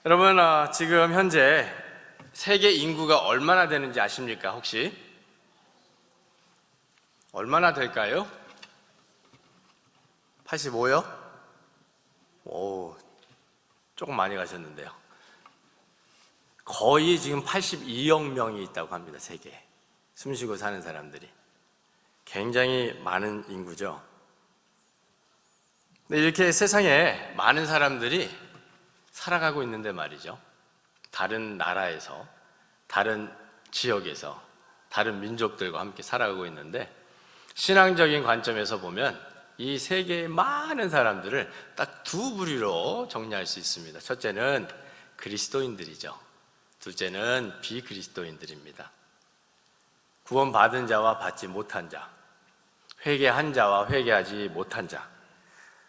여러분, 지금 현재 세계 인구가 얼마나 되는지 아십니까? 혹시? 얼마나 될까요? 85요? 오, 조금 많이 가셨는데요. 거의 지금 82억 명이 있다고 합니다, 세계에. 숨쉬고 사는 사람들이. 굉장히 많은 인구죠. 근데 이렇게 세상에 많은 사람들이 살아가고 있는데 말이죠. 다른 나라에서, 다른 지역에서, 다른 민족들과 함께 살아가고 있는데, 신앙적인 관점에서 보면 이 세계의 많은 사람들을 딱 두 부류로 정리할 수 있습니다. 첫째는 그리스도인들이죠. 둘째는 비그리스도인들입니다. 구원받은 자와 받지 못한 자, 회개한 자와 회개하지 못한 자.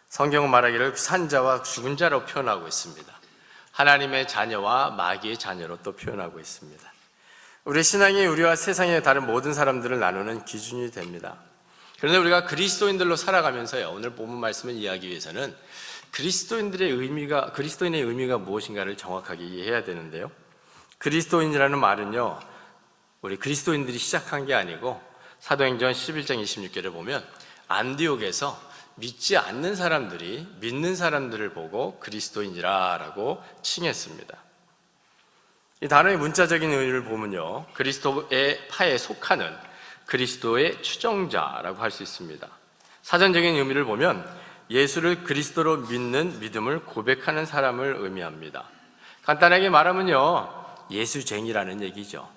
성경은 말하기를 산 자와 죽은 자로 표현하고 있습니다. 하나님의 자녀와 마귀의 자녀로 또 표현하고 있습니다. 우리 신앙이 우리와 세상의 다른 모든 사람들을 나누는 기준이 됩니다. 그런데 우리가 그리스도인들로 살아가면서요, 오늘 본문 말씀을 이해하기 위해서는 그리스도인의 의미가 무엇인가를 정확하게 이해해야 되는데요. 그리스도인이라는 말은요, 우리 그리스도인들이 시작한 게 아니고 사도행전 11장 26절에 보면 안디옥에서 믿지 않는 사람들이 믿는 사람들을 보고 그리스도인이라고 칭했습니다. 이 단어의 문자적인 의미를 보면요, 그리스도의 파에 속하는 그리스도의 추종자라고 할 수 있습니다. 사전적인 의미를 보면 예수를 그리스도로 믿는 믿음을 고백하는 사람을 의미합니다. 간단하게 말하면요, 예수쟁이라는 얘기죠.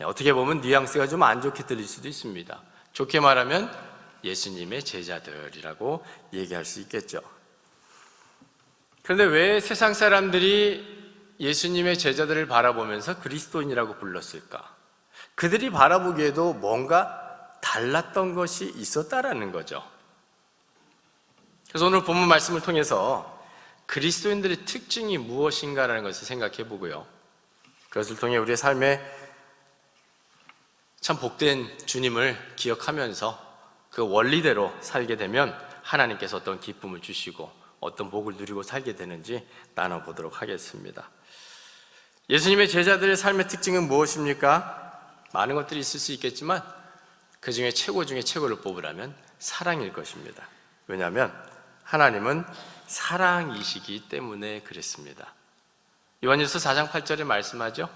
어떻게 보면 뉘앙스가 좀 안 좋게 들릴 수도 있습니다. 좋게 말하면 예수님의 제자들이라고 얘기할 수 있겠죠. 그런데 왜 세상 사람들이 예수님의 제자들을 바라보면서 그리스도인이라고 불렀을까? 그들이 바라보기에도 뭔가 달랐던 것이 있었다라는 거죠. 그래서 오늘 본문 말씀을 통해서 그리스도인들의 특징이 무엇인가라는 것을 생각해 보고요, 그것을 통해 우리의 삶에 참 복된 주님을 기억하면서 그 원리대로 살게 되면 하나님께서 어떤 기쁨을 주시고 어떤 복을 누리고 살게 되는지 나눠보도록 하겠습니다. 예수님의 제자들의 삶의 특징은 무엇입니까? 많은 것들이 있을 수 있겠지만 그 중에 최고 중에 최고를 뽑으라면 사랑일 것입니다. 왜냐하면 하나님은 사랑이시기 때문에 그랬습니다. 요한일서 4장 8절에 말씀하죠.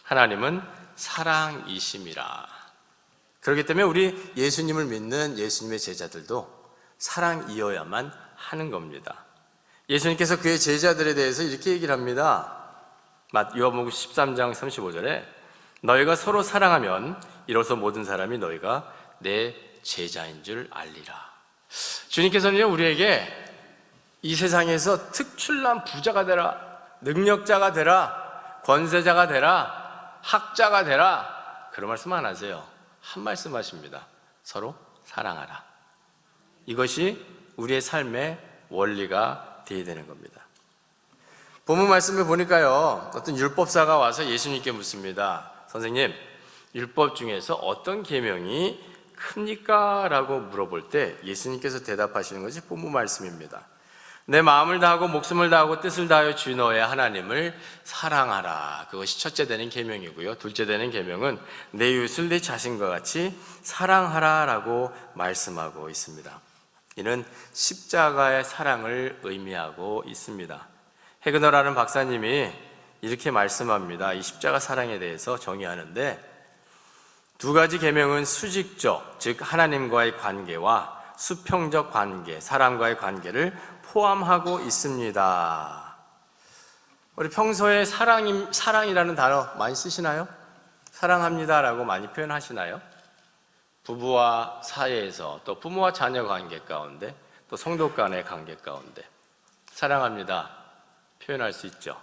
하나님은 사랑이심이라. 그렇기 때문에 우리 예수님을 믿는 예수님의 제자들도 사랑이어야만 하는 겁니다. 예수님께서 그의 제자들에 대해서 이렇게 얘기를 합니다. 요한복음 13장 35절에 너희가 서로 사랑하면 이로써 모든 사람이 너희가 내 제자인 줄 알리라. 주님께서는 우리에게 이 세상에서 특출난 부자가 되라, 능력자가 되라, 권세자가 되라, 학자가 되라, 그런 말씀 안 하세요. 한 말씀 하십니다. 서로 사랑하라. 이것이 우리의 삶의 원리가 되어야 되는 겁니다. 본문 말씀을 보니까요, 어떤 율법사가 와서 예수님께 묻습니다. 선생님, 율법 중에서 어떤 계명이 큽니까? 라고 물어볼 때 예수님께서 대답하시는 것이 본문 말씀입니다. 내 마음을 다하고 목숨을 다하고 뜻을 다하여 주 너의 하나님을 사랑하라. 그것이 첫째 되는 계명이고요, 둘째 되는 계명은 내 이웃을 내 자신과 같이 사랑하라 라고 말씀하고 있습니다. 이는 십자가의 사랑을 의미하고 있습니다. 헤그너라는 박사님이 이렇게 말씀합니다. 이 십자가 사랑에 대해서 정의하는데 두 가지 계명은 수직적, 즉 하나님과의 관계와 수평적 관계, 사람과의 관계를 포함하고 있습니다. 우리 평소에 사랑이라는 단어 많이 쓰시나요? 사랑합니다라고 많이 표현하시나요? 부부와 사이에서, 또 부모와 자녀 관계 가운데, 또 성도 간의 관계 가운데 사랑합니다 표현할 수 있죠.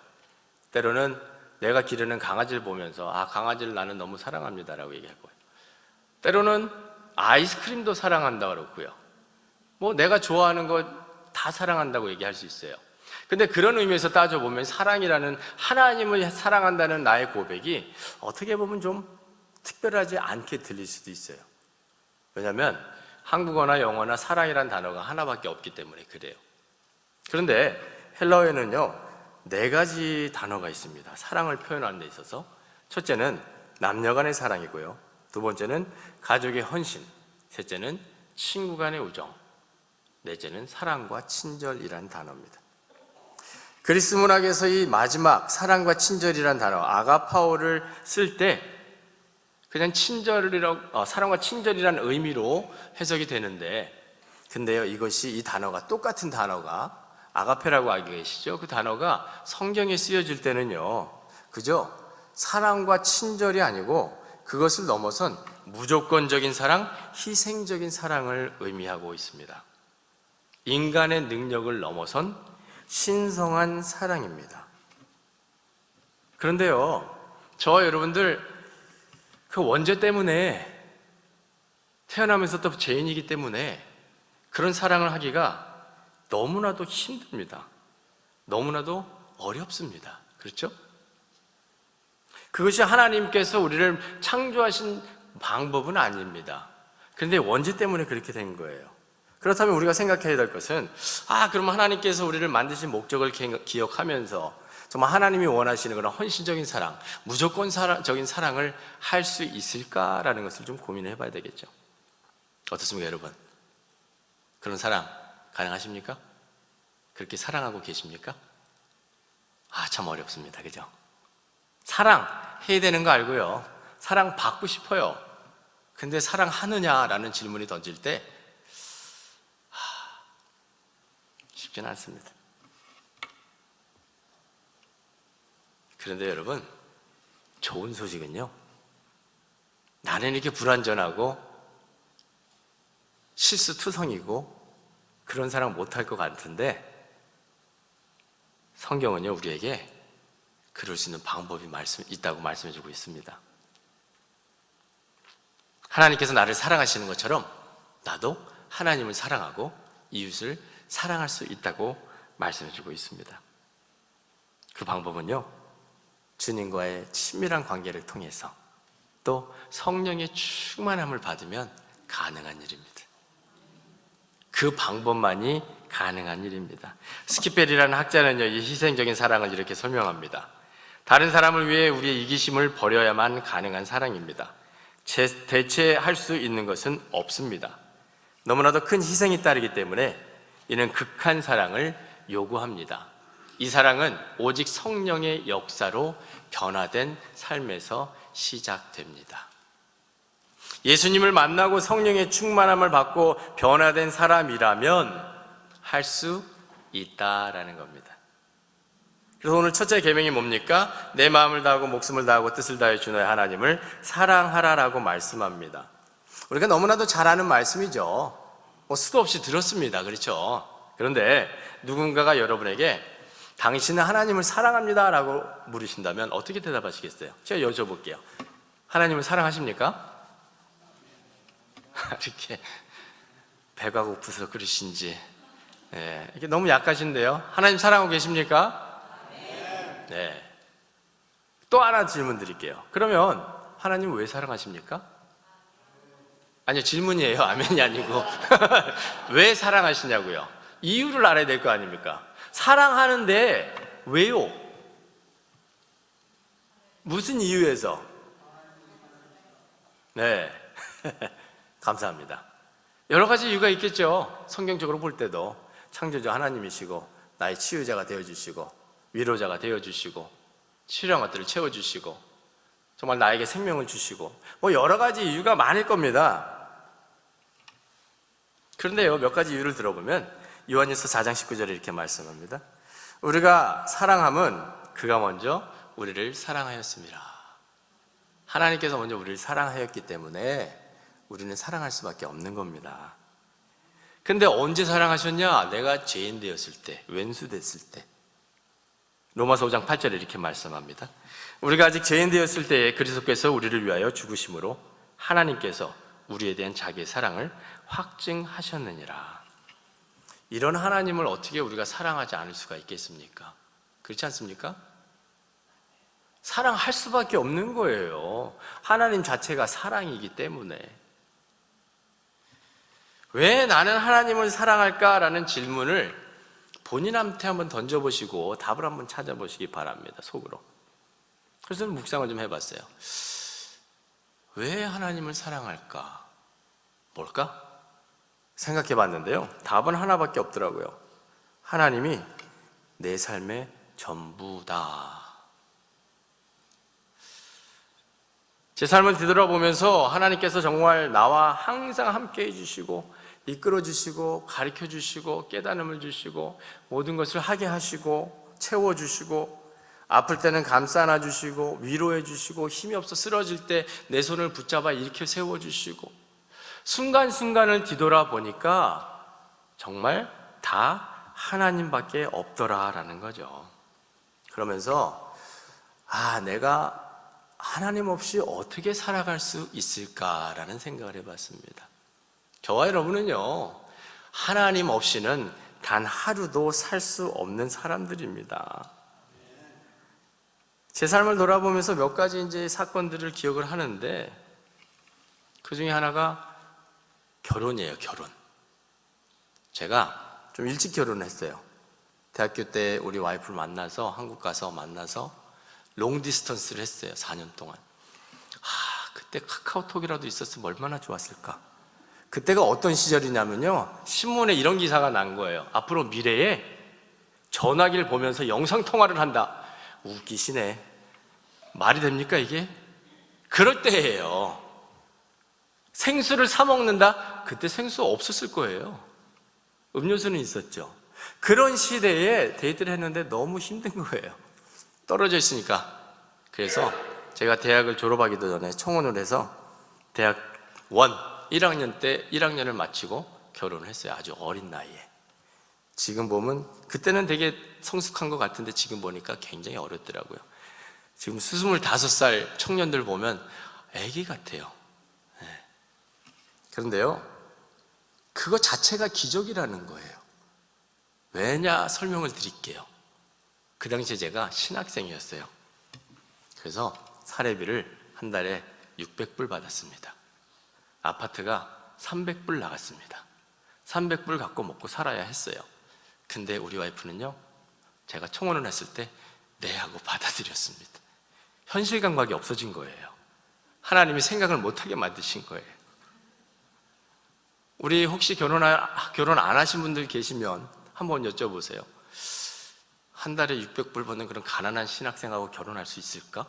때로는 내가 기르는 강아지를 보면서 강아지를 나는 너무 사랑합니다라고 얘기할 거예요. 때로는 아이스크림도 사랑한다고 그러고요, 내가 좋아하는 거 다 사랑한다고 얘기할 수 있어요. 근데 그런 의미에서 따져보면 사랑이라는, 하나님을 사랑한다는 나의 고백이 어떻게 보면 좀 특별하지 않게 들릴 수도 있어요. 왜냐하면 한국어나 영어나 사랑이라는 단어가 하나밖에 없기 때문에 그래요. 그런데 헬라어에는요, 네 가지 단어가 있습니다. 사랑을 표현하는 데 있어서. 첫째는 남녀 간의 사랑이고요. 두 번째는 가족의 헌신. 셋째는 친구 간의 우정. 넷째는 사랑과 친절이라는 단어입니다. 그리스 문학에서 이 마지막 사랑과 친절이라는 단어, 아가파오를 쓸 때 그냥 사랑과 친절이라는 의미로 해석이 되는데, 근데요, 이 단어가, 똑같은 단어가, 아가페라고 알고 계시죠? 그 단어가 성경에 쓰여질 때는요, 그저 사랑과 친절이 아니고 그것을 넘어선 무조건적인 사랑, 희생적인 사랑을 의미하고 있습니다. 인간의 능력을 넘어선 신성한 사랑입니다. 그런데요, 저와 여러분들 그 원죄 때문에, 태어나면서 또 죄인이기 때문에 그런 사랑을 하기가 너무나도 힘듭니다. 너무나도 어렵습니다. 그렇죠? 그것이 하나님께서 우리를 창조하신 방법은 아닙니다. 그런데 원죄 때문에 그렇게 된 거예요. 그렇다면 우리가 생각해야 될 것은, 그럼 하나님께서 우리를 만드신 목적을 기억하면서 정말 하나님이 원하시는 그런 헌신적인 사랑, 무조건적인 사랑을 할 수 있을까라는 것을 좀 고민해 봐야 되겠죠. 어떻습니까, 여러분? 그런 사랑 가능하십니까? 그렇게 사랑하고 계십니까? 참 어렵습니다. 그죠? 사랑해야 되는 거 알고요. 사랑 받고 싶어요. 근데 사랑하느냐라는 질문이 던질 때 쉽지는 않습니다. 그런데 여러분, 좋은 소식은요, 나는 이렇게 불완전하고 실수투성이고 그런 사랑 못할 것 같은데, 성경은요, 우리에게 그럴 수 있는 방법이 있다고 말씀해주고 있습니다. 하나님께서 나를 사랑하시는 것처럼 나도 하나님을 사랑하고 이웃을 사랑할 수 있다고 말씀해주고 있습니다. 그 방법은요, 주님과의 친밀한 관계를 통해서 또 성령의 충만함을 받으면 가능한 일입니다. 그 방법만이 가능한 일입니다. 스키펠이라는 학자는요, 이 희생적인 사랑을 이렇게 설명합니다. 다른 사람을 위해 우리의 이기심을 버려야만 가능한 사랑입니다. 대체할 수 있는 것은 없습니다. 너무나도 큰 희생이 따르기 때문에 이는 극한 사랑을 요구합니다. 이 사랑은 오직 성령의 역사로 변화된 삶에서 시작됩니다. 예수님을 만나고 성령의 충만함을 받고 변화된 사람이라면 할 수 있다라는 겁니다. 그래서 오늘 첫째 계명이 뭡니까? 내 마음을 다하고 목숨을 다하고 뜻을 다해 주 너의 하나님을 사랑하라라고 말씀합니다. 우리가 너무나도 잘 아는 말씀이죠. 수도 없이 들었습니다. 그렇죠? 그런데 누군가가 여러분에게 당신은 하나님을 사랑합니다 라고 물으신다면 어떻게 대답하시겠어요? 제가 여쭤볼게요. 하나님을 사랑하십니까? 이렇게 배가 고프서 그러신지, 이게 너무 약하신데요. 하나님 사랑하고 계십니까? 네. 또 하나 질문 드릴게요. 그러면 하나님 왜 사랑하십니까? 아니요, 질문이에요. 아멘이 아니고 왜 사랑하시냐고요. 이유를 알아야 될 거 아닙니까? 사랑하는데 왜요? 무슨 이유에서? 네. 감사합니다. 여러 가지 이유가 있겠죠. 성경적으로 볼 때도 창조주 하나님이시고 나의 치유자가 되어주시고 위로자가 되어주시고 필요한 것들을 채워주시고 정말 나에게 생명을 주시고 여러 가지 이유가 많을 겁니다. 그런데요, 몇 가지 이유를 들어보면 요한일서 4장 19절에 이렇게 말씀합니다. 우리가 사랑함은 그가 먼저 우리를 사랑하였습니다. 하나님께서 먼저 우리를 사랑하였기 때문에 우리는 사랑할 수밖에 없는 겁니다. 근데 언제 사랑하셨냐? 내가 죄인 되었을 때, 왼수 됐을 때. 로마서 5장 8절에 이렇게 말씀합니다. 우리가 아직 죄인 되었을 때에 그리스도께서 우리를 위하여 죽으심으로 하나님께서 우리에 대한 자기의 사랑을 확증하셨느니라. 이런 하나님을 어떻게 우리가 사랑하지 않을 수가 있겠습니까? 그렇지 않습니까? 사랑할 수밖에 없는 거예요. 하나님 자체가 사랑이기 때문에. 왜 나는 하나님을 사랑할까라는 질문을 본인한테 한번 던져보시고 답을 한번 찾아보시기 바랍니다. 속으로. 그래서 묵상을 좀 해봤어요. 왜 하나님을 사랑할까? 뭘까? 생각해 봤는데요, 답은 하나밖에 없더라고요. 하나님이 내 삶의 전부다. 제 삶을 뒤돌아보면서 하나님께서 정말 나와 항상 함께 해주시고 이끌어 주시고 가르쳐 주시고 깨달음을 주시고 모든 것을 하게 하시고 채워주시고 아플 때는 감싸 안아주시고 위로해 주시고 힘이 없어 쓰러질 때 내 손을 붙잡아 일으켜 세워주시고 순간순간을 뒤돌아보니까 정말 다 하나님밖에 없더라라는 거죠. 그러면서 내가 하나님 없이 어떻게 살아갈 수 있을까라는 생각을 해봤습니다. 저와 여러분은요, 하나님 없이는 단 하루도 살 수 없는 사람들입니다. 제 삶을 돌아보면서 몇 가지 이제 사건들을 기억을 하는데, 그 중에 하나가 결혼이에요. 결혼. 제가 좀 일찍 결혼을 했어요. 대학교 때 우리 와이프를 만나서 한국 가서 만나서 롱 디스턴스를 했어요. 4년 동안. 그때 카카오톡이라도 있었으면 얼마나 좋았을까. 그때가 어떤 시절이냐면요, 신문에 이런 기사가 난 거예요. 앞으로 미래에 전화기를 보면서 영상통화를 한다. 웃기시네. 말이 됩니까 이게? 그럴 때예요. 생수를 사 먹는다? 그때 생수 없었을 거예요. 음료수는 있었죠. 그런 시대에 데이트를 했는데 너무 힘든 거예요. 떨어져 있으니까. 그래서 제가 대학을 졸업하기도 전에 청혼을 해서 대학 1학년 때 1학년을 마치고 결혼을 했어요. 아주 어린 나이에. 지금 보면 그때는 되게 성숙한 것 같은데 지금 보니까 굉장히 어렸더라고요. 지금 25살 청년들 보면 애기 같아요. 그런데요, 그거 자체가 기적이라는 거예요. 왜냐 설명을 드릴게요. 그 당시에 제가 신학생이었어요. 그래서 사례비를 한 달에 600불 받았습니다. 아파트가 300불 나갔습니다. 300불 갖고 먹고 살아야 했어요. 근데 우리 와이프는요, 제가 청혼을 했을 때 네 하고 받아들였습니다. 현실 감각이 없어진 거예요. 하나님이 생각을 못하게 만드신 거예요. 우리 혹시 결혼 안 하신 분들 계시면 한번 여쭤보세요. 한 달에 600불 버는 그런 가난한 신학생하고 결혼할 수 있을까?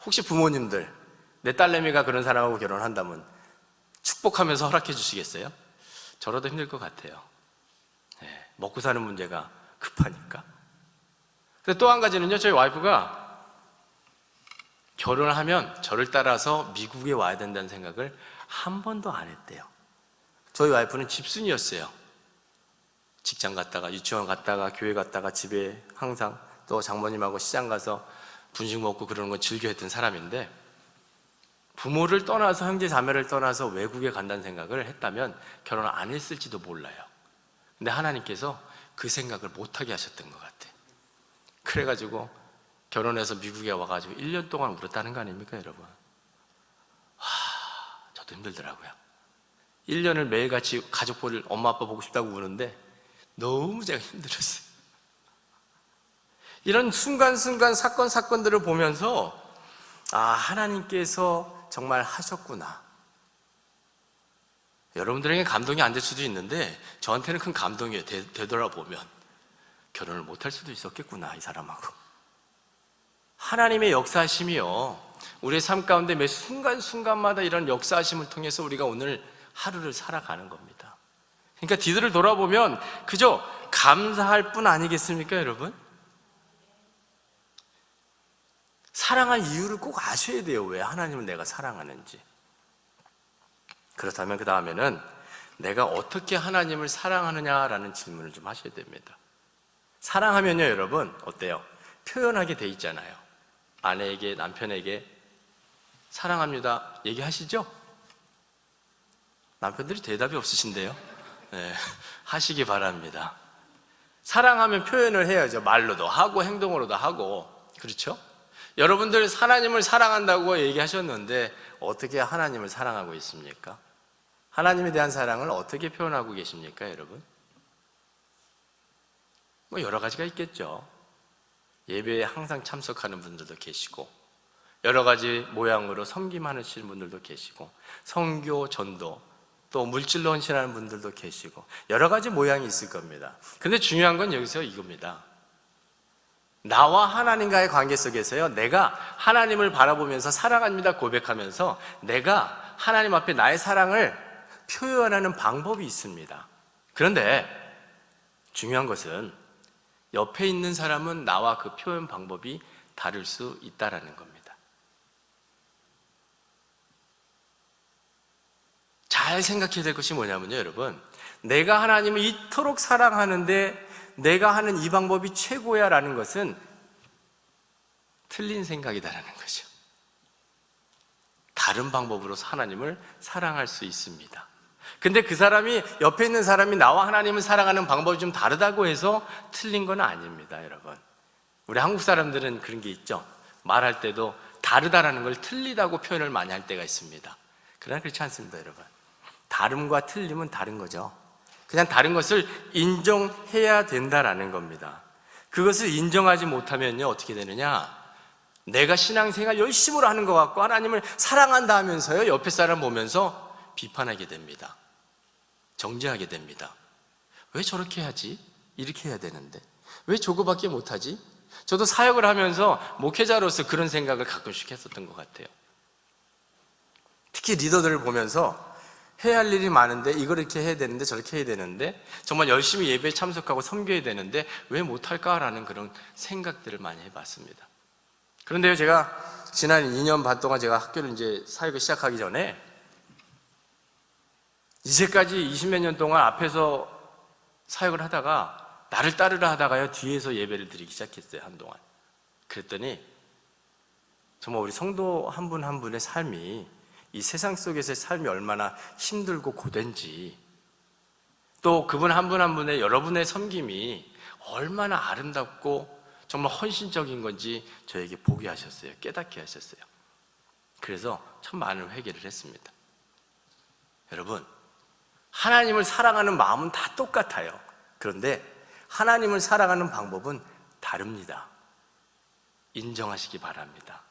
혹시 부모님들, 내 딸내미가 그런 사람하고 결혼한다면 축복하면서 허락해 주시겠어요? 저라도 힘들 것 같아요. 먹고 사는 문제가 급하니까. 근데 또 한 가지는요, 저희 와이프가 결혼을 하면 저를 따라서 미국에 와야 된다는 생각을 한 번도 안 했대요. 저희 와이프는 집순이였어요. 직장 갔다가 유치원 갔다가 교회 갔다가 집에 항상 또 장모님하고 시장 가서 분식 먹고 그러는 거 즐겨 했던 사람인데, 부모를 떠나서 형제 자매를 떠나서 외국에 간다는 생각을 했다면 결혼을 안 했을지도 몰라요. 근데 하나님께서 그 생각을 못하게 하셨던 것 같아요. 그래가지고 결혼해서 미국에 와가지고 1년 동안 울었다는 거 아닙니까 여러분? 저도 힘들더라고요. 1년을 매일같이 가족 보를 엄마 아빠 보고 싶다고 우는데 너무 제가 힘들었어요. 이런 순간순간 사건들을 보면서 하나님께서 정말 하셨구나. 여러분들에게 감동이 안 될 수도 있는데 저한테는 큰 감동이에요. 되돌아보면 결혼을 못할 수도 있었겠구나, 이 사람하고. 하나님의 역사하심이요, 우리의 삶 가운데 매 순간순간마다 이런 역사하심을 통해서 우리가 오늘 하루를 살아가는 겁니다. 그러니까 뒤를 돌아보면 그저 감사할 뿐 아니겠습니까 여러분? 사랑할 이유를 꼭 아셔야 돼요. 왜 하나님을 내가 사랑하는지. 그렇다면 그 다음에는 내가 어떻게 하나님을 사랑하느냐라는 질문을 좀 하셔야 됩니다. 사랑하면요 여러분, 어때요? 표현하게 돼 있잖아요. 아내에게, 남편에게 사랑합니다 얘기하시죠? 남편들이 대답이 없으신데요? 하시기 바랍니다. 사랑하면 표현을 해야죠. 말로도 하고 행동으로도 하고. 그렇죠? 여러분들 하나님을 사랑한다고 얘기하셨는데 어떻게 하나님을 사랑하고 있습니까? 하나님에 대한 사랑을 어떻게 표현하고 계십니까 여러분? 뭐 여러 가지가 있겠죠. 예배에 항상 참석하는 분들도 계시고, 여러 가지 모양으로 섬김하시는 분들도 계시고, 선교, 전도, 또 물질로 헌신하는 분들도 계시고, 여러 가지 모양이 있을 겁니다. 근데 중요한 건 여기서 이겁니다. 나와 하나님과의 관계 속에서요, 내가 하나님을 바라보면서 사랑합니다 고백하면서 내가 하나님 앞에 나의 사랑을 표현하는 방법이 있습니다. 그런데 중요한 것은 옆에 있는 사람은 나와 그 표현 방법이 다를 수 있다는 겁니다. 잘 생각해야 될 것이 뭐냐면요, 여러분, 내가 하나님을 이토록 사랑하는데 내가 하는 이 방법이 최고야 라는 것은 틀린 생각이다라는 거죠. 다른 방법으로 하나님을 사랑할 수 있습니다. 근데 그 사람이, 옆에 있는 사람이 나와 하나님을 사랑하는 방법이 좀 다르다고 해서 틀린 건 아닙니다, 여러분. 우리 한국 사람들은 그런 게 있죠. 말할 때도 다르다라는 걸 틀리다고 표현을 많이 할 때가 있습니다. 그러나 그렇지 않습니다, 여러분. 다름과 틀림은 다른 거죠. 그냥 다른 것을 인정해야 된다라는 겁니다. 그것을 인정하지 못하면요, 어떻게 되느냐? 내가 신앙생활 열심으로 하는 것 같고 하나님을 사랑한다 하면서요, 옆에 사람 보면서 비판하게 됩니다. 정죄하게 됩니다. 왜 저렇게 하지? 이렇게 해야 되는데 왜 저거밖에 못하지? 저도 사역을 하면서 목회자로서 그런 생각을 가끔씩 했었던 것 같아요. 특히 리더들을 보면서 해야 할 일이 많은데 이걸 이렇게 해야 되는데 저렇게 해야 되는데 정말 열심히 예배에 참석하고 섬겨야 되는데 왜 못할까라는 그런 생각들을 많이 해봤습니다. 그런데요, 제가 지난 2년 반 동안 제가 학교를 이제 사역을 시작하기 전에 이제까지 20몇 년 동안 앞에서 사역을 하다가 나를 따르라 하다가요, 뒤에서 예배를 드리기 시작했어요, 한동안. 그랬더니 정말 우리 성도 한 분 한 분의 삶이, 이 세상 속에서의 삶이 얼마나 힘들고 고된지, 또 그분 한 분 한 분의 여러분의 섬김이 얼마나 아름답고 정말 헌신적인 건지 저에게 보게 하셨어요. 깨닫게 하셨어요. 그래서 참 많은 회개를 했습니다. 여러분, 하나님을 사랑하는 마음은 다 똑같아요. 그런데 하나님을 사랑하는 방법은 다릅니다. 인정하시기 바랍니다.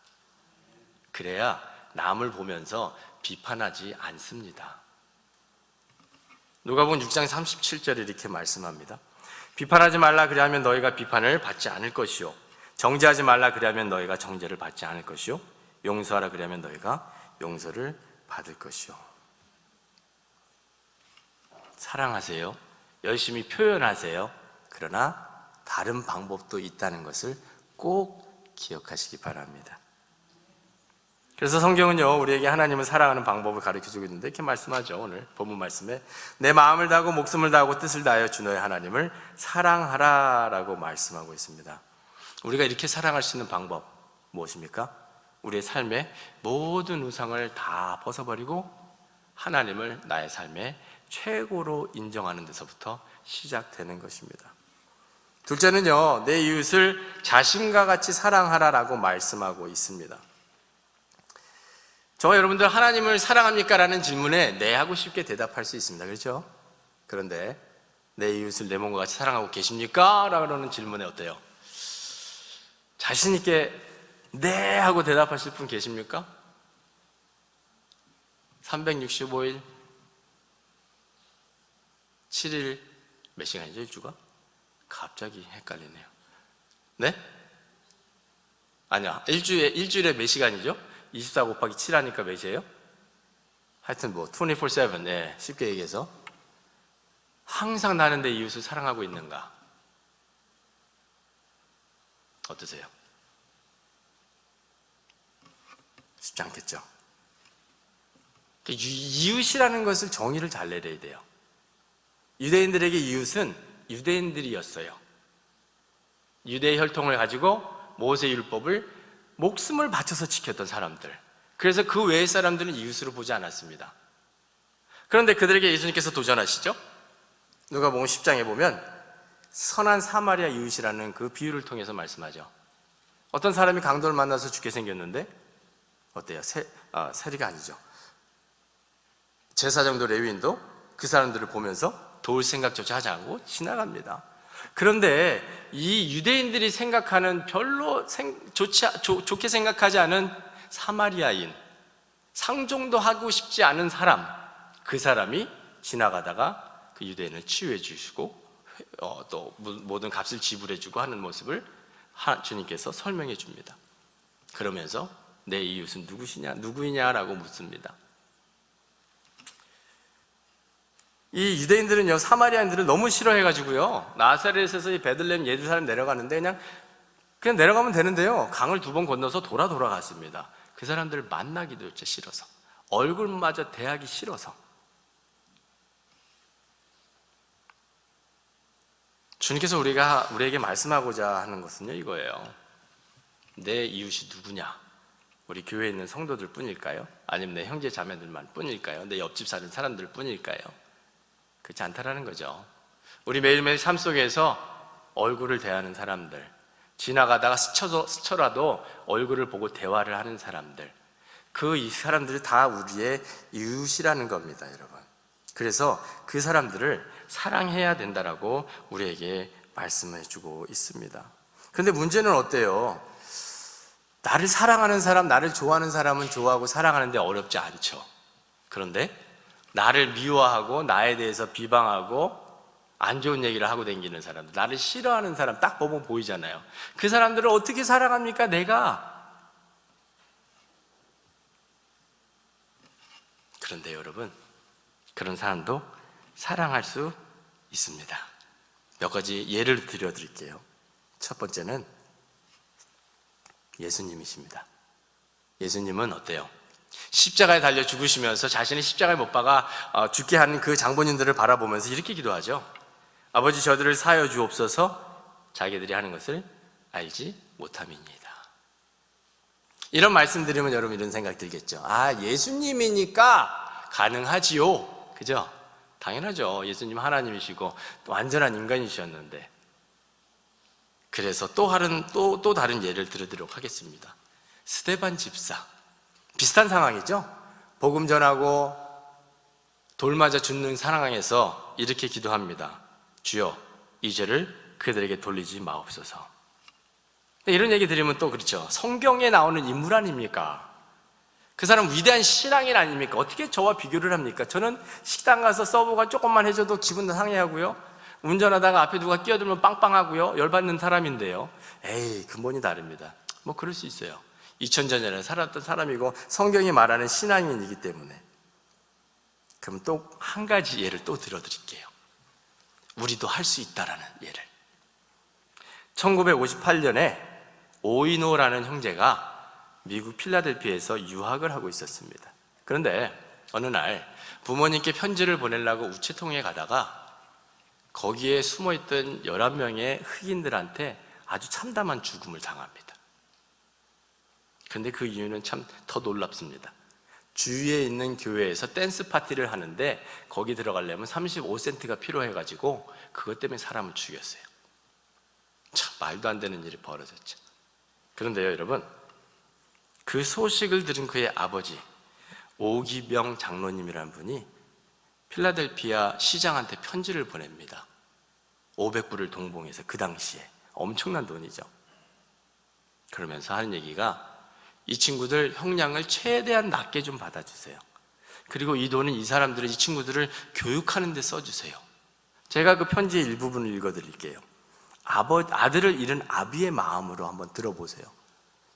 그래야 남을 보면서 비판하지 않습니다. 누가복음 6장 37절에 이렇게 말씀합니다. 비판하지 말라 그리하면 너희가 비판을 받지 않을 것이요, 정죄하지 말라 그리하면 너희가 정죄를 받지 않을 것이요, 용서하라 그리하면 너희가 용서를 받을 것이요. 사랑하세요. 열심히 표현하세요. 그러나 다른 방법도 있다는 것을 꼭 기억하시기 바랍니다. 그래서 성경은요, 우리에게 하나님을 사랑하는 방법을 가르쳐주고 있는데 이렇게 말씀하죠. 오늘 본문 말씀에 내 마음을 다하고 목숨을 다하고 뜻을 다하여 주 너의 하나님을 사랑하라 라고 말씀하고 있습니다. 우리가 이렇게 사랑할 수 있는 방법 무엇입니까? 우리의 삶의 모든 우상을 다 벗어버리고 하나님을 나의 삶의 최고로 인정하는 데서부터 시작되는 것입니다. 둘째는요, 내 이웃을 자신과 같이 사랑하라라고 말씀하고 있습니다. 저와 여러분들 하나님을 사랑합니까? 라는 질문에 네 하고 쉽게 대답할 수 있습니다. 그렇죠? 그런데 내 이웃을 내 몸과 같이 사랑하고 계십니까? 라는 질문에 어때요? 자신 있게 네 하고 대답하실 분 계십니까? 365일 7일 몇 시간이죠, 일주가? 갑자기 헷갈리네요. 네? 아니야, 일주일에 몇 시간이죠? 24 곱하기 7 하니까 몇이에요? 하여튼 뭐 24/7, 네, 쉽게 얘기해서 항상 나는 내 이웃을 사랑하고 있는가? 어떠세요? 쉽지 않겠죠? 이웃이라는 것을 정의를 잘 내려야 돼요. 유대인들에게 이웃은 유대인들이었어요. 유대의 혈통을 가지고 모세 율법을 목숨을 바쳐서 지켰던 사람들, 그래서 그 외의 사람들은 이웃으로 보지 않았습니다. 그런데 그들에게 예수님께서 도전하시죠. 누가복음 10장에 보면 선한 사마리아 이웃이라는 그 비유를 통해서 말씀하죠. 어떤 사람이 강도를 만나서 죽게 생겼는데 어때요? 세리가 아니죠. 제사장도 레위인도 그 사람들을 보면서 도울 생각조차 하지 않고 지나갑니다. 그런데 이 유대인들이 생각하는 별로 좋게 생각하지 않은 사마리아인, 상종도 하고 싶지 않은 사람, 그 사람이 지나가다가 그 유대인을 치유해 주시고 또 모든 값을 지불해 주고 하는 모습을 주님께서 설명해 줍니다. 그러면서 내 이웃은 누구이냐라고 묻습니다. 이 유대인들은요, 사마리아인들을 너무 싫어해가지고요, 나사렛에서 이 베들레헴 예루살렘 내려가는데 그냥 내려가면 되는데요, 강을 2번 건너서 돌아갔습니다. 그 사람들을 만나기도 싫어서, 얼굴마저 대하기 싫어서. 주님께서 우리에게 말씀하고자 하는 것은요, 이거예요. 내 이웃이 누구냐? 우리 교회에 있는 성도들 뿐일까요? 아니면 내 형제 자매들만 뿐일까요? 내 옆집 사는 사람들 뿐일까요? 그렇지 않다라는 거죠. 우리 매일매일 삶 속에서 얼굴을 대하는 사람들, 지나가다가 스쳐라도 얼굴을 보고 대화를 하는 사람들, 이 사람들이 다 우리의 이웃이라는 겁니다, 여러분. 그래서 그 사람들을 사랑해야 된다라고 우리에게 말씀해 주고 있습니다. 그런데 문제는 어때요? 나를 사랑하는 사람, 나를 좋아하는 사람은 좋아하고 사랑하는데 어렵지 않죠. 그런데 나를 미워하고 나에 대해서 비방하고 안 좋은 얘기를 하고 다니는 사람들, 나를 싫어하는 사람 딱 보면 보이잖아요. 그 사람들을 어떻게 사랑합니까, 내가? 그런데 여러분, 그런 사람도 사랑할 수 있습니다. 몇 가지 예를 들어드릴게요. 첫 번째는 예수님이십니다. 예수님은 어때요? 십자가에 달려 죽으시면서 자신의 십자가에 못 박아 죽게 하는 그 장본인들을 바라보면서 이렇게 기도하죠. 아버지, 저들을 사하여 주옵소서, 자기들이 하는 것을 알지 못함이니이다. 이런 말씀 드리면 여러분 이런 생각 들겠죠. 예수님이니까 가능하지요. 그죠? 당연하죠. 예수님 하나님이시고 또 완전한 인간이셨는데. 그래서 또 다른 예를 들어드리도록 하겠습니다. 스데반 집사, 비슷한 상황이죠. 복음 전하고 돌 맞아 죽는 상황에서 이렇게 기도합니다. 주여, 이 죄를 그들에게 돌리지 마옵소서. 이런 얘기 드리면 또 그렇죠. 성경에 나오는 인물 아닙니까? 그 사람 위대한 신앙인 아닙니까? 어떻게 저와 비교를 합니까? 저는 식당 가서 서버가 조금만 해줘도 기분 상해하고요, 운전하다가 앞에 누가 끼어들면 빵빵하고요, 열받는 사람인데요. 근본이 다릅니다. 뭐 그럴 수 있어요. 2000년 전에 살았던 사람이고 성경이 말하는 신앙인이기 때문에. 그럼 또 한 가지 예를 또 들어드릴게요. 우리도 할 수 있다라는 예를. 1958년에 오이노라는 형제가 미국 필라델피아에서 유학을 하고 있었습니다. 그런데 어느 날 부모님께 편지를 보내려고 우체통에 가다가 거기에 숨어있던 11명의 흑인들한테 아주 참담한 죽음을 당합니다. 그런데 그 이유는 참 더 놀랍습니다. 주위에 있는 교회에서 댄스 파티를 하는데 거기 들어가려면 35센트가 필요해가지고 그것 때문에 사람을 죽였어요. 참 말도 안 되는 일이 벌어졌죠. 그런데요, 여러분, 그 소식을 들은 그의 아버지 오기병 장로님이라는 분이 필라델피아 시장한테 편지를 보냅니다. 500불을 동봉해서, 그 당시에 엄청난 돈이죠. 그러면서 하는 얘기가, 이 친구들 형량을 최대한 낮게 좀 받아주세요. 그리고 이 돈은 이 친구들을 교육하는 데 써주세요. 제가 그 편지의 일부분을 읽어드릴게요. 아들을 잃은 아비의 마음으로 한번 들어보세요.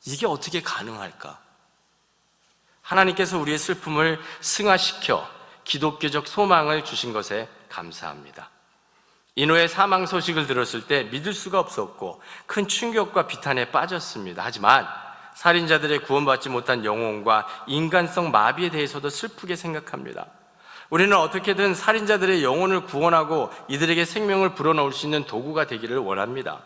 이게 어떻게 가능할까? 하나님께서 우리의 슬픔을 승화시켜 기독교적 소망을 주신 것에 감사합니다. 이노의 사망 소식을 들었을 때 믿을 수가 없었고 큰 충격과 비탄에 빠졌습니다. 하지만 살인자들의 구원받지 못한 영혼과 인간성 마비에 대해서도 슬프게 생각합니다. 우리는 어떻게든 살인자들의 영혼을 구원하고 이들에게 생명을 불어넣을 수 있는 도구가 되기를 원합니다.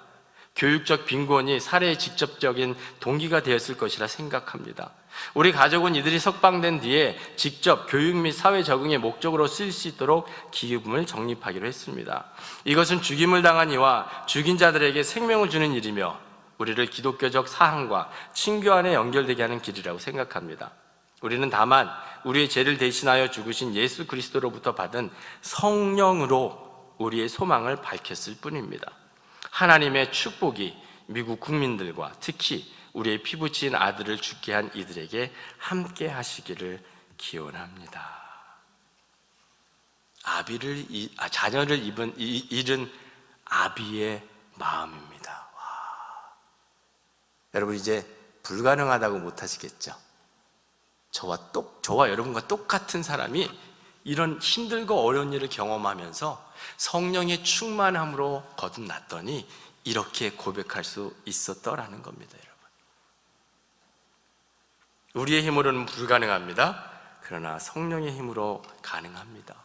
교육적 빈곤이 살해의 직접적인 동기가 되었을 것이라 생각합니다. 우리 가족은 이들이 석방된 뒤에 직접 교육 및 사회 적응의 목적으로 쓰일 수 있도록 기금을 적립하기로 했습니다. 이것은 죽임을 당한 이와 죽인 자들에게 생명을 주는 일이며 우리를 기독교적 사항과 친교 안에 연결되게 하는 길이라고 생각합니다. 우리는 다만 우리의 죄를 대신하여 죽으신 예수 그리스도로부터 받은 성령으로 우리의 소망을 밝혔을 뿐입니다. 하나님의 축복이 미국 국민들과 특히 우리의 피부치인 아들을 죽게 한 이들에게 함께 하시기를 기원합니다. 자녀를 잃은 아비의 마음입니다. 와. 여러분 이제 불가능하다고 못하시겠죠? 저와 여러분과 똑같은 사람이 이런 힘들고 어려운 일을 경험하면서 성령의 충만함으로 거듭났더니 이렇게 고백할 수 있었더라는 겁니다, 여러분. 우리의 힘으로는 불가능합니다. 그러나 성령의 힘으로 가능합니다.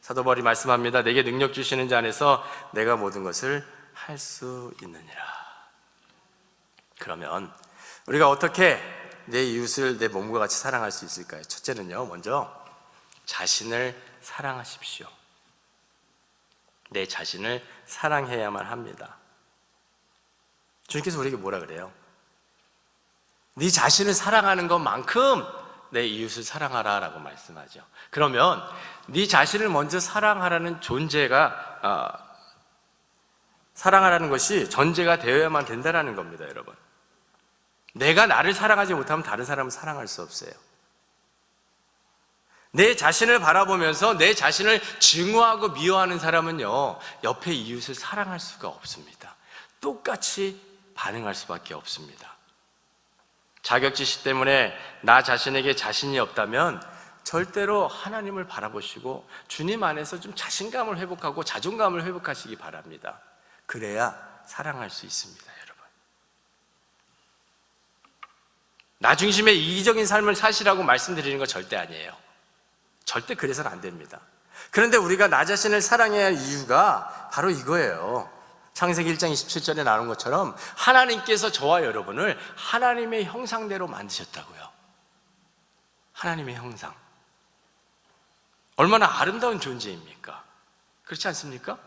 사도 바울이 말씀합니다. 내게 능력 주시는 자 안에서 내가 모든 것을 할 수 있느니라. 그러면 우리가 어떻게 내 이웃을 내 몸과 같이 사랑할 수 있을까요? 첫째는요, 먼저 자신을 사랑하십시오. 내 자신을 사랑해야만 합니다. 주님께서 우리에게 뭐라 그래요? 네 자신을 사랑하는 것만큼 내 이웃을 사랑하라 라고 말씀하죠. 그러면 네 자신을 먼저 사랑하라는 사랑하라는 것이 전제가 되어야만 된다는 겁니다, 여러분. 내가 나를 사랑하지 못하면 다른 사람을 사랑할 수 없어요. 내 자신을 바라보면서 내 자신을 증오하고 미워하는 사람은요, 옆에 이웃을 사랑할 수가 없습니다. 똑같이 반응할 수밖에 없습니다. 자격지심 때문에 나 자신에게 자신이 없다면 절대로 하나님을 바라보시고 주님 안에서 좀 자신감을 회복하고 자존감을 회복하시기 바랍니다. 그래야 사랑할 수 있습니다, 여러분. 나 중심의 이기적인 삶을 사시라고 말씀드리는 거 절대 아니에요. 절대 그래서는 안 됩니다. 그런데 우리가 나 자신을 사랑해야 할 이유가 바로 이거예요. 창세기 1장 27절에 나온 것처럼 하나님께서 저와 여러분을 하나님의 형상대로 만드셨다고요. 하나님의 형상. 얼마나 아름다운 존재입니까? 그렇지 않습니까?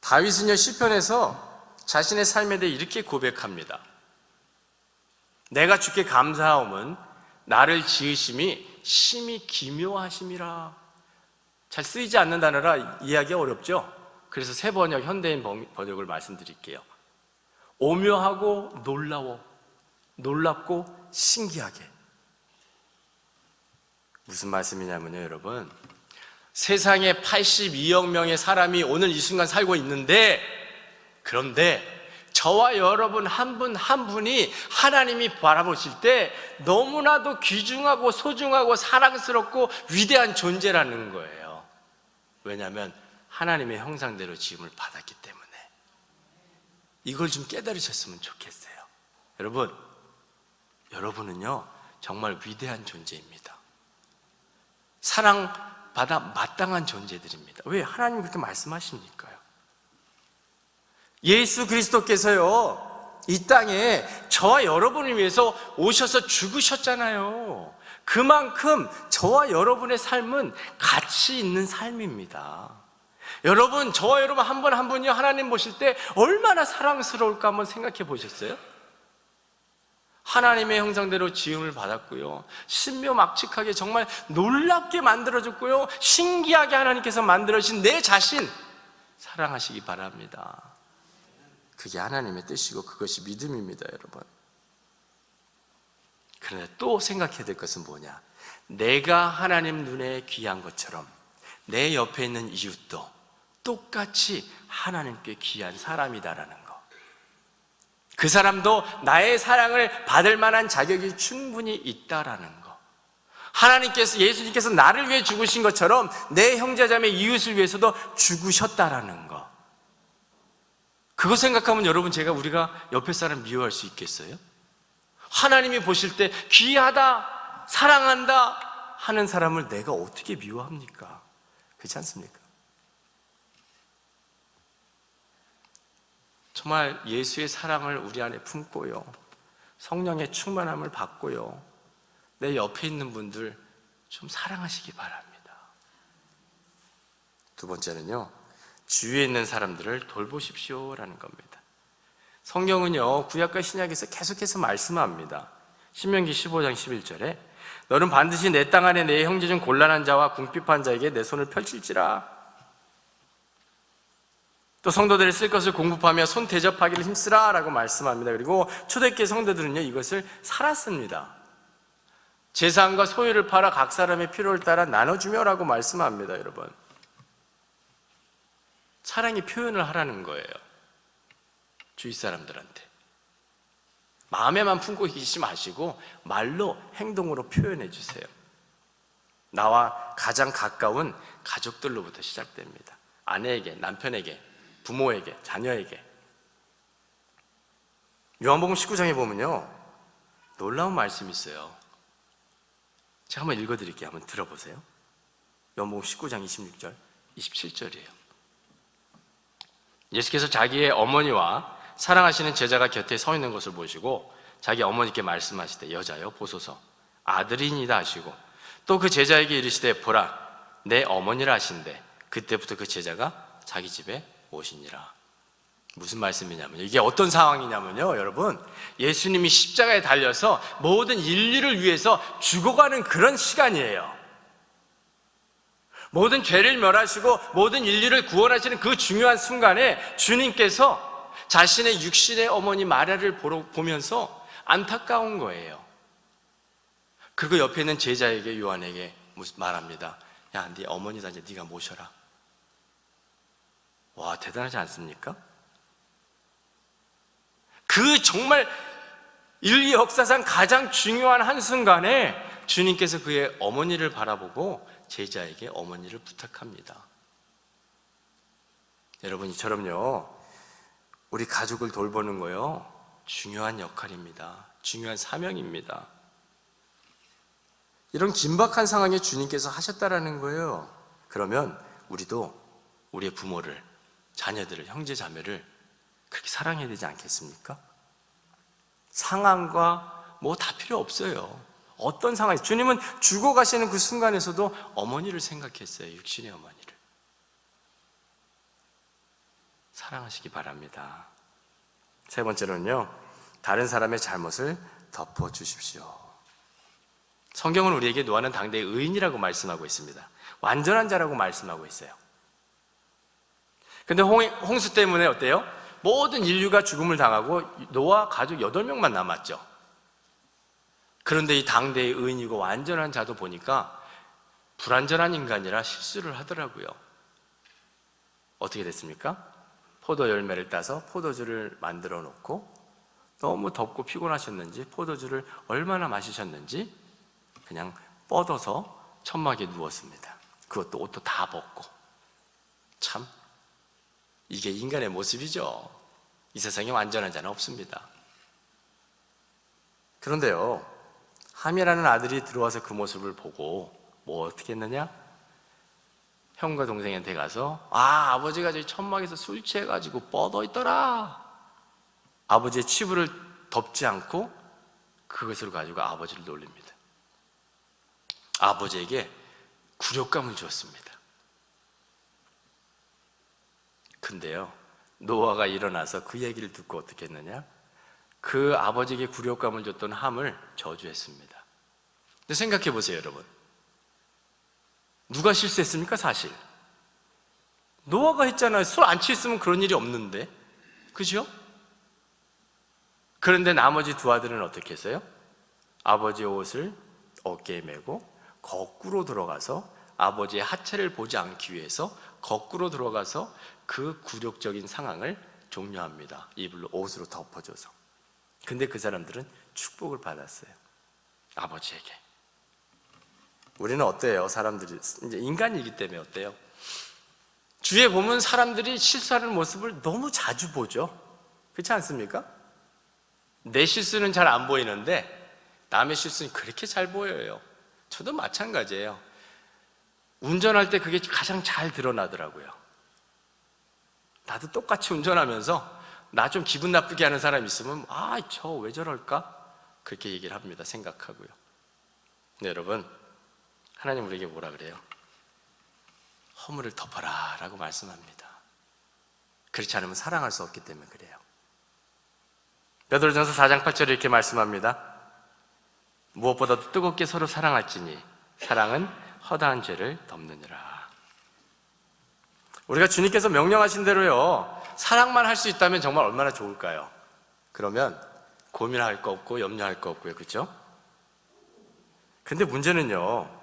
다윗은요, 시편에서 자신의 삶에 대해 이렇게 고백합니다. 내가 주께 감사하옴은 나를 지으심이 심히 기묘하심이라. 잘 쓰이지 않는 단어라 이해하기 어렵죠? 그래서 새 번역, 현대인 번역을 말씀드릴게요. 오묘하고 놀랍고 신기하게. 무슨 말씀이냐면요, 여러분, 세상에 82억 명의 사람이 오늘 이 순간 살고 있는데, 그런데 저와 여러분 한 분 한 분이 하나님이 바라보실 때 너무나도 귀중하고 소중하고 사랑스럽고 위대한 존재라는 거예요. 왜냐하면 하나님의 형상대로 지음을 받았기 때문에. 이걸 좀 깨달으셨으면 좋겠어요. 여러분은요 정말 위대한 존재입니다. 사랑받아 마땅한 존재들입니다. 왜? 하나님 그렇게 말씀하시니까요. 예수 그리스도께서요 이 땅에 저와 여러분을 위해서 오셔서 죽으셨잖아요. 그만큼 저와 여러분의 삶은 가치 있는 삶입니다. 여러분, 저와 여러분 한 분 한 분이 하나님 보실 때 얼마나 사랑스러울까 한번 생각해 보셨어요? 하나님의 형상대로 지음을 받았고요, 신묘막측하게 정말 놀랍게 만들어졌고요, 신기하게 하나님께서 만들어주신 내 자신 사랑하시기 바랍니다. 그게 하나님의 뜻이고 그것이 믿음입니다, 여러분. 그런데 또 생각해야 될 것은 뭐냐? 내가 하나님 눈에 귀한 것처럼 내 옆에 있는 이웃도 똑같이 하나님께 귀한 사람이다라는 거. 그 사람도 나의 사랑을 받을 만한 자격이 충분히 있다라는 거. 하나님께서, 예수님께서 나를 위해 죽으신 것처럼 내 형제자매 이웃을 위해서도 죽으셨다라는 거. 그거 생각하면 여러분, 우리가 옆에 사람 미워할 수 있겠어요? 하나님이 보실 때 귀하다, 사랑한다 하는 사람을 내가 어떻게 미워합니까? 그렇지 않습니까? 정말 예수의 사랑을 우리 안에 품고요, 성령의 충만함을 받고요, 내 옆에 있는 분들 좀 사랑하시기 바랍니다. 두 번째는요, 주위에 있는 사람들을 돌보십시오라는 겁니다. 성경은요 구약과 신약에서 계속해서 말씀합니다. 신명기 15장 11절에 너는 반드시 내 땅 안에 내 형제 중 곤란한 자와 궁핍한 자에게 내 손을 펼칠지라. 또 성도들이 쓸 것을 공급하며 손 대접하기를 힘쓰라라고 말씀합니다. 그리고 초대교회 성도들은요, 이것을 살았습니다. 재산과 소유를 팔아 각 사람의 필요를 따라 나눠주며라고 말씀합니다. 여러분, 사랑의 표현을 하라는 거예요. 주위 사람들한테 마음에만 품고 계시지 마시고 말로, 행동으로 표현해 주세요. 나와 가장 가까운 가족들로부터 시작됩니다. 아내에게, 남편에게, 부모에게, 자녀에게. 요한복음 19장에 보면요, 놀라운 말씀이 있어요. 제가 한번 읽어드릴게요. 한번 들어보세요. 요한복음 19장 26절, 27절이에요. 예수께서 자기의 어머니와 사랑하시는 제자가 곁에 서 있는 것을 보시고 자기 어머니께 말씀하시되 여자여 보소서 아들이니다 하시고 또 그 제자에게 이르시되 보라 내 어머니라 하신대 그때부터 그 제자가 자기 집에 오시니라. 무슨 말씀이냐면요, 이게 어떤 상황이냐면요, 여러분, 예수님이 십자가에 달려서 모든 인류를 위해서 죽어가는 그런 시간이에요. 모든 죄를 멸하시고 모든 인류를 구원하시는 그 중요한 순간에 주님께서 자신의 육신의 어머니 마리아를 보면서 안타까운 거예요. 그리고 옆에 있는 제자에게, 요한에게 말합니다. 야, 네 어머니다 이제 네가 모셔라. 와, 대단하지 않습니까? 그 정말 인류 역사상 가장 중요한 한순간에 주님께서 그의 어머니를 바라보고 제자에게 어머니를 부탁합니다. 여러분, 이처럼요, 우리 가족을 돌보는 거요, 중요한 역할입니다. 중요한 사명입니다. 이런 긴박한 상황에 주님께서 하셨다라는 거예요. 그러면 우리도 우리의 부모를, 자녀들을, 형제 자매를 그렇게 사랑해야 되지 않겠습니까? 상황과 뭐 다 필요 없어요. 어떤 상황이, 주님은 죽어가시는 그 순간에서도 어머니를 생각했어요. 육신의 어머니를. 사랑하시기 바랍니다. 세 번째로는요, 다른 사람의 잘못을 덮어주십시오. 성경은 우리에게 노아는 당대의 의인이라고 말씀하고 있습니다. 완전한 자라고 말씀하고 있어요. 근데 홍수 때문에 어때요? 모든 인류가 죽음을 당하고 노아 가족 8명만 남았죠. 그런데 이 당대의 의인이고 완전한 자도 보니까 불완전한 인간이라 실수를 하더라고요. 어떻게 됐습니까? 포도 열매를 따서 포도주를 만들어 놓고 너무 덥고 피곤하셨는지 포도주를 얼마나 마시셨는지 그냥 뻗어서 천막에 누웠습니다. 그것도 옷도 다 벗고. 참, 이게 인간의 모습이죠. 이 세상에 완전한 자는 없습니다. 그런데요, 함이라는 아들이 들어와서 그 모습을 보고 뭐 어떻게 했느냐? 형과 동생한테 가서 아버지가 저기 천막에서 술 취해가지고 뻗어 있더라. 아버지의 치부를 덮지 않고 그것을 가지고 아버지를 놀립니다. 아버지에게 굴욕감을 주었습니다. 근데요, 노아가 일어나서 그 얘기를 듣고 어떻게 했느냐? 그 아버지에게 굴욕감을 줬던 함을 저주했습니다. 근데 생각해 보세요, 여러분. 누가 실수했습니까? 사실 노아가 했잖아요. 술 안 취했으면 그런 일이 없는데, 그죠? 그런데 나머지 두 아들은 어떻게 했어요? 아버지의 옷을 어깨에 메고 거꾸로 들어가서 아버지의 하체를 보지 않기 위해서 거꾸로 들어가서 그 굴욕적인 상황을 종료합니다. 이불로, 옷으로 덮어줘서. 근데 그 사람들은 축복을 받았어요. 아버지에게. 우리는 어때요? 사람들이 이제 인간이기 때문에 어때요? 주위에 보면 사람들이 실수하는 모습을 너무 자주 보죠. 그렇지 않습니까? 내 실수는 잘 안 보이는데 남의 실수는 그렇게 잘 보여요. 저도 마찬가지예요. 운전할 때 그게 가장 잘 드러나더라고요. 나도 똑같이 운전하면서 나 좀 기분 나쁘게 하는 사람 있으면 저 왜 저럴까? 그렇게 얘기를 합니다. 생각하고요. 네, 여러분, 하나님 우리에게 뭐라 그래요? 허물을 덮어라 라고 말씀합니다. 그렇지 않으면 사랑할 수 없기 때문에 그래요. 베드로전서 4장 8절에 이렇게 말씀합니다. 무엇보다도 뜨겁게 서로 사랑할지니 사랑은 허다한 죄를 덮느니라. 우리가 주님께서 명령하신 대로요, 사랑만 할 수 있다면 정말 얼마나 좋을까요? 그러면 고민할 거 없고 염려할 거 없고요, 그렇죠? 근데 문제는요,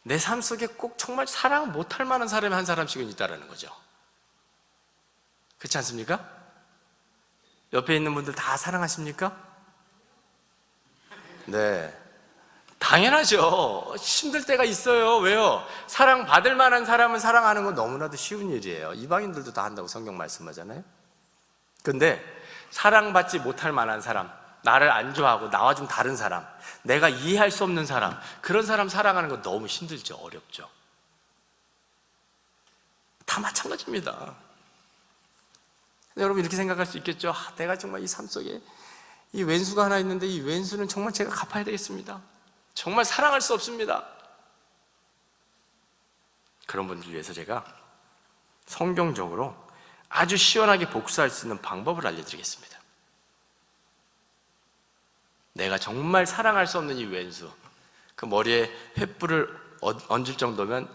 내 삶 속에 꼭 정말 사랑 못할 만한 사람이 한 사람씩은 있다라는 거죠. 그렇지 않습니까? 옆에 있는 분들 다 사랑하십니까? 네, 당연하죠. 힘들 때가 있어요. 왜요? 사랑받을 만한 사람은 사랑하는 건 너무나도 쉬운 일이에요. 이방인들도 다 한다고 성경 말씀하잖아요. 근데 사랑받지 못할 만한 사람, 나를 안 좋아하고 나와 좀 다른 사람, 내가 이해할 수 없는 사람, 그런 사람 사랑하는 건 너무 힘들죠. 어렵죠. 다 마찬가지입니다. 여러분 이렇게 생각할 수 있겠죠. 내가 정말 이 삶 속에 이 왼수가 하나 있는데 이 왼수는 정말 제가 갚아야 되겠습니다. 정말 사랑할 수 없습니다. 그런 분들 위해서 제가 성경적으로 아주 시원하게 복수할 수 있는 방법을 알려드리겠습니다. 내가 정말 사랑할 수 없는 이 왼수, 그 머리에 횃불을 얹을 정도면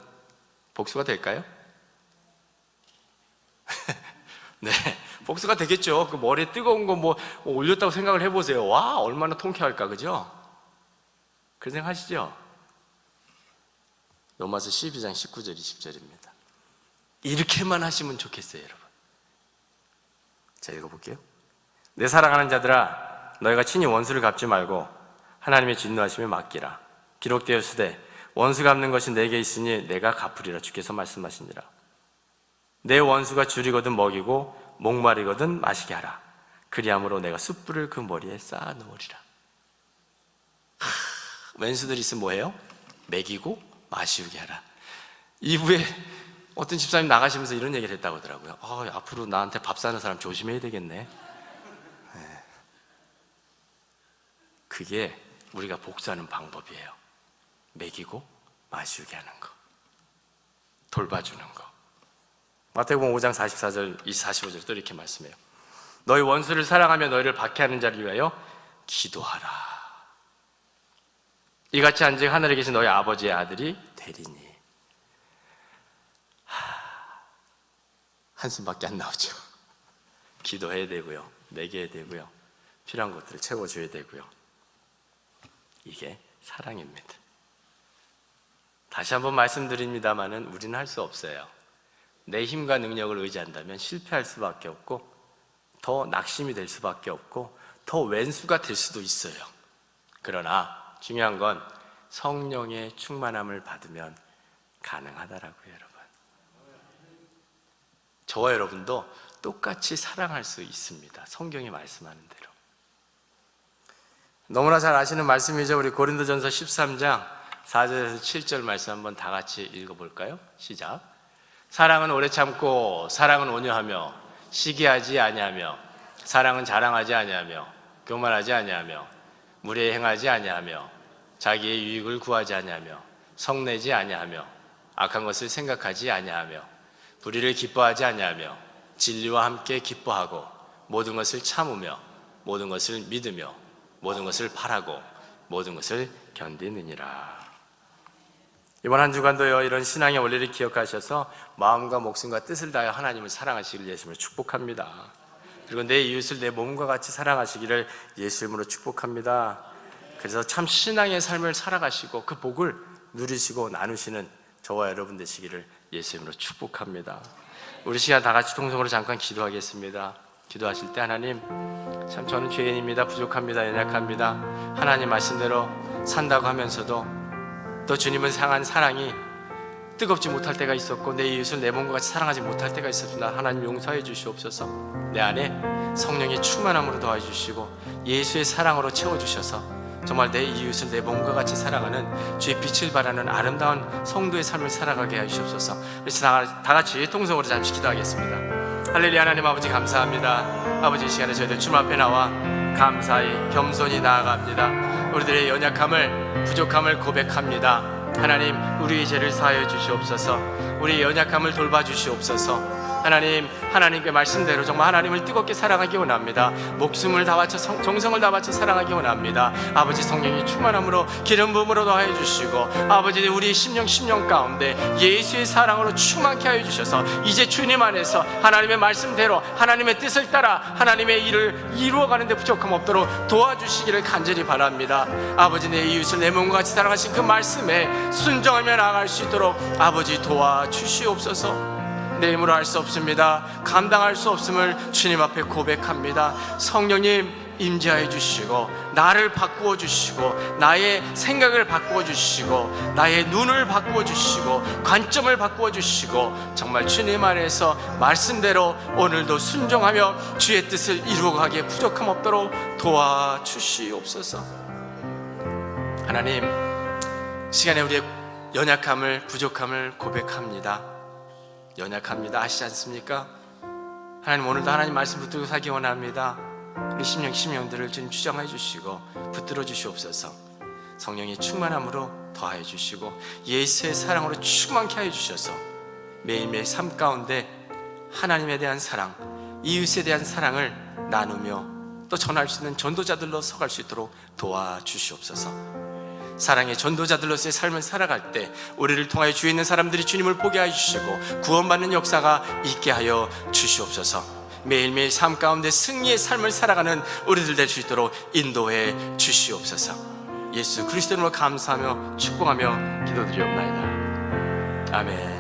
복수가 될까요? 네, 복수가 되겠죠. 그 머리에 뜨거운 거 뭐 올렸다고 생각을 해보세요. 와, 얼마나 통쾌할까, 그죠? 그런 생각 하시죠? 로마서 12장 19절 20절입니다. 이렇게만 하시면 좋겠어요, 여러분. 자, 읽어볼게요. 내 사랑하는 자들아, 너희가 친히 원수를 갚지 말고 하나님의 진노하심에 맡기라. 기록되었으되 원수 갚는 것이 내게 있으니 내가 갚으리라. 주께서 말씀하시니라. 내 원수가 줄이거든 먹이고 목마르거든 마시게 하라. 그리함으로 내가 숯불을 그 머리에 쌓아 놓으리라. 왼수들이 있으면 뭐해요? 먹이고 마시우게 하라. 2부에 어떤 집사님 나가시면서 이런 얘기를 했다고 하더라고요. 앞으로 나한테 밥 사는 사람 조심해야 되겠네. 네. 그게 우리가 복수하는 방법이에요. 먹이고 마시우게 하는 거, 돌봐주는 거. 마태복음 5장 44절, 45절 또 이렇게 말씀해요. 너희 원수를 사랑하며 너희를 박해하는 자를 위하여 기도하라. 이같이 한즉 하늘에 계신 너희 아버지의 아들이 되리니. 한숨밖에 안 나오죠. 기도해야 되고요, 먹여야 되고요, 필요한 것들을 채워줘야 되고요. 이게 사랑입니다. 다시 한번 말씀드립니다마는 우리는 할 수 없어요. 내 힘과 능력을 의지한다면 실패할 수밖에 없고, 더 낙심이 될 수밖에 없고, 더 왼수가 될 수도 있어요. 그러나 중요한 건 성령의 충만함을 받으면 가능하다라고요, 여러분. 저와 여러분도 똑같이 사랑할 수 있습니다. 성경이 말씀하는 대로. 너무나 잘 아시는 말씀이죠. 우리 고린도전서 13장 4절에서 7절 말씀 한번 다 같이 읽어볼까요? 시작. 사랑은 오래 참고 사랑은 온유하며 시기하지 아니하며 사랑은 자랑하지 아니하며 교만하지 아니하며 무례 행하지 아니하며 자기의 유익을 구하지 아니하며 성내지 아니하며 악한 것을 생각하지 아니하며 불의를 기뻐하지 아니하며 진리와 함께 기뻐하고 모든 것을 참으며 모든 것을 믿으며 모든 것을 바라고 모든 것을 견디느니라. 이번 한 주간도요, 이런 신앙의 원리를 기억하셔서 마음과 목숨과 뜻을 다하여 하나님을 사랑하시기를 예수님으로 축복합니다. 그리고 내 이웃을 내 몸과 같이 사랑하시기를 예수님으로 축복합니다. 그래서 참 신앙의 삶을 살아가시고 그 복을 누리시고 나누시는 저와 여러분 되시기를 예수님으로 축복합니다. 우리 시간 다 같이 통성으로 잠깐 기도하겠습니다. 기도하실 때 하나님, 참 저는 죄인입니다. 부족합니다. 연약합니다. 하나님 말씀대로 산다고 하면서도 또 주님을 향한 사랑이 뜨겁지 못할 때가 있었고 내 이웃을 내 몸과 같이 사랑하지 못할 때가 있었습니다. 하나님 용서해 주시옵소서. 내 안에 성령의 충만함으로 도와 주시고 예수의 사랑으로 채워주셔서 정말 내 이웃을 내 몸과 같이 사랑하는 주의 빛을 발하는 아름다운 성도의 삶을 살아가게 하시옵소서. 그래서 다 같이 통성으로 잠시 기도하겠습니다. 할렐루야. 하나님 아버지 감사합니다. 아버지, 이 시간에 저희들 주님 앞에 나와 감사히 겸손히 나아갑니다. 우리들의 연약함을 부족함을 고백합니다. 하나님, 우리의 죄를 사하여 주시옵소서. 우리의 연약함을 돌봐 주시옵소서. 하나님, 하나님께 말씀대로 정말 하나님을 뜨겁게 사랑하기 원합니다. 목숨을 다 바쳐 정성을 다 바쳐 사랑하기 원합니다. 아버지, 성령이 충만함으로 기름 부음으로 더하여 주시고, 아버지, 우리 심령 가운데 예수의 사랑으로 충만케 하여 주셔서 이제 주님 안에서 하나님의 말씀대로 하나님의 뜻을 따라 하나님의 일을 이루어가는 데 부족함 없도록 도와주시기를 간절히 바랍니다. 아버지, 내 이웃을 내 몸과 같이 사랑하신 그 말씀에 순종하며 나아갈 수 있도록 아버지 도와주시옵소서. 내 힘으로 할 수 없습니다. 감당할 수 없음을 주님 앞에 고백합니다. 성령님, 임재하여 주시고 나를 바꾸어 주시고 나의 생각을 바꾸어 주시고 나의 눈을 바꾸어 주시고 관점을 바꾸어 주시고 정말 주님 안에서 말씀대로 오늘도 순종하며 주의 뜻을 이루어가기에 부족함 없도록 도와주시옵소서. 하나님, 시간에 우리의 연약함을, 부족함을 고백합니다. 연약합니다. 아시지 않습니까? 하나님, 오늘도 하나님 말씀 붙들고 살기 원합니다. 우리 심령들을 주님 추정해 주시고 붙들어 주시옵소서. 성령의 충만함으로 더하여 주시고 예수의 사랑으로 충만케 하여 주셔서 매일매일 삶 가운데 하나님에 대한 사랑, 이웃에 대한 사랑을 나누며 또 전할 수 있는 전도자들로 서갈 수 있도록 도와주시옵소서. 사랑의 전도자들로서의 삶을 살아갈 때 우리를 통하여 주위에 있는 사람들이 주님을 보게 하여 주시고 구원받는 역사가 있게 하여 주시옵소서. 매일매일 삶 가운데 승리의 삶을 살아가는 우리들 될 수 있도록 인도해 주시옵소서. 예수 그리스도로 감사하며 축복하며 기도드리옵나이다. 아멘.